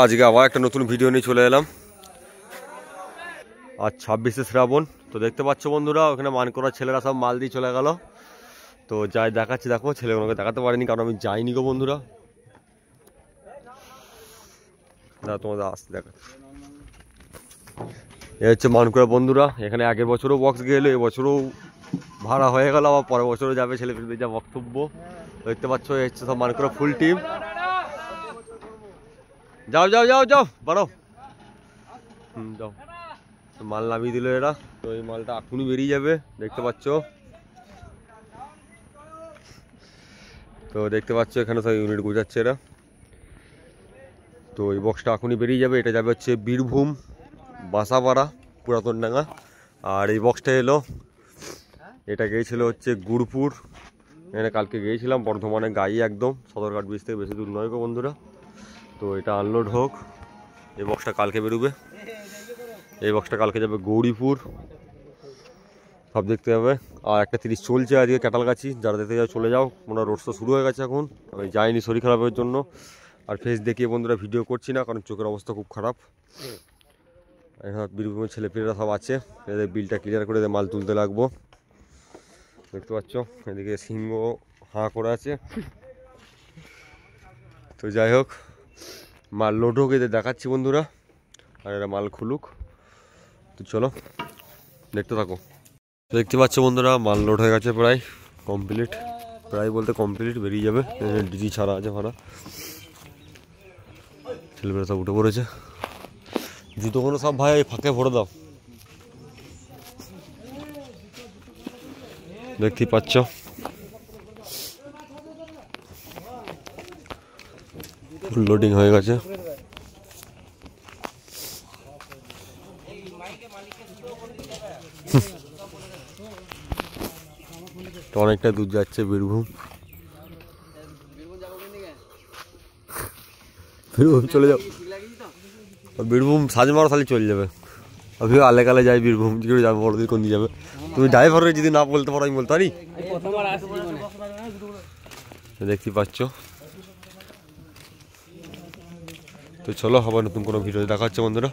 আজকে আবার একটা নতুন ভিডিও নিয়ে চলে এলাম। আজ 26শে শ্রাবণ। তো দেখতে পাচ্ছ বন্ধুরা, ওখানে মানকড়ার ছেলেরা সব মাল দিয়ে চলে গেল। তো যাই দেখাচ্ছি, দেখো ছেলেগুলোকে দেখাতে পারিনি কারণ আমি যাইনি গো বন্ধুরা। না তোমাদের আসতে দেখা, এ হচ্ছে মানকড়া বন্ধুরা। এখানে আগের বছরও বক্স গেলো, এবছরও ভাড়া হয়ে গেল, আবার পরের বছরও যাবে ছেলেপেলেদের যা বক্তব্য। দেখতে পাচ্ছ এই হচ্ছে সব মানকড়া ফুল টিম। যাও যাও যাও যাও বাড়াও, যাও। মাল নামিয়ে দিল এরা, তো এই মালটা এখনই বেরিয়ে যাবে দেখতে পাচ্ছ। তো দেখতে পাচ্ছ এখানে সব ইউনিট গোছাচ্ছে এরা। তো এই বক্সটা এখনই বেরিয়ে যাবে, এটা যাবে হচ্ছে বীরভূম বাসাপাড়া পুরাতন ডাঙ্গা। আর এই বক্সটা এলো, এটা গিয়েছিল হচ্ছে গুড়পুর। এখানে কালকে গিয়েছিলাম বর্ধমানে গাই, একদম সদরঘাট ব্রিজ থেকে বেশি দূর নয় গো বন্ধুরা। তো এটা আনলোড হোক, এই বক্সটা কালকে বেরোবে। এই বক্সটা কালকে যাবে গৌরীপুর, সব দেখতে যাবে। আর একটা 30 চলছে আজকে ক্যাটালগাছি, যারা দেখতে যাও চলে যাও। মনে রোড শো শুরু হয়ে গেছে এখন, আমি যাইনি শরীর খারাপের জন্য। আর ফেস দেখিয়ে বন্ধুরা ভিডিও করছি না, কারণ চোখের অবস্থা খুব খারাপ। এখানে বীরভূমের ছেলেপেলেরা সব আছে, এদের বিলটা ক্লিয়ার করে এদের মাল তুলতে লাগবো। দেখতে পাচ্ছ এদিকে সিংহ হাঁ করে আছে। তো যাই হোক, মাল লোড হোক এদের দেখাচ্ছি বন্ধুরা, আর এরা মাল খুলুক। তো চলো দেখতে থাকো। দেখতে পাচ্ছ বন্ধুরা, মাল লোড হয়ে গেছে প্রায় কমপ্লিট, প্রায় বলতে কমপ্লিট, বেরিয়ে যাবে। ডিজি ছাড়া আছে ভাড়া, ছেলেমেয়েরা সব উঠে পড়েছে। জুতোগুলো সব ভাই ফাঁকে ভরে দাও। দেখতেই পাচ্ছ ফুল লোডিং হয়ে গেছে। তো অনেকটা দূর যাচ্ছে বীরভূম, বীরভূম চলে যাও। বীরভূম সাজমার খালি চলে যাবে, আমি আলে কালে যাই বীরভূম, জিজ্ঞেস যাবো বড়দিন কোন দিকে যাবে। তুমি ড্রাইভারের যদি না বলতে পারো আমি বলতে পারি। দেখতে পাচ্ছ। তো চলো আবার নতুন কোনো ভিডিও দেখা হচ্ছে বন্ধুরা।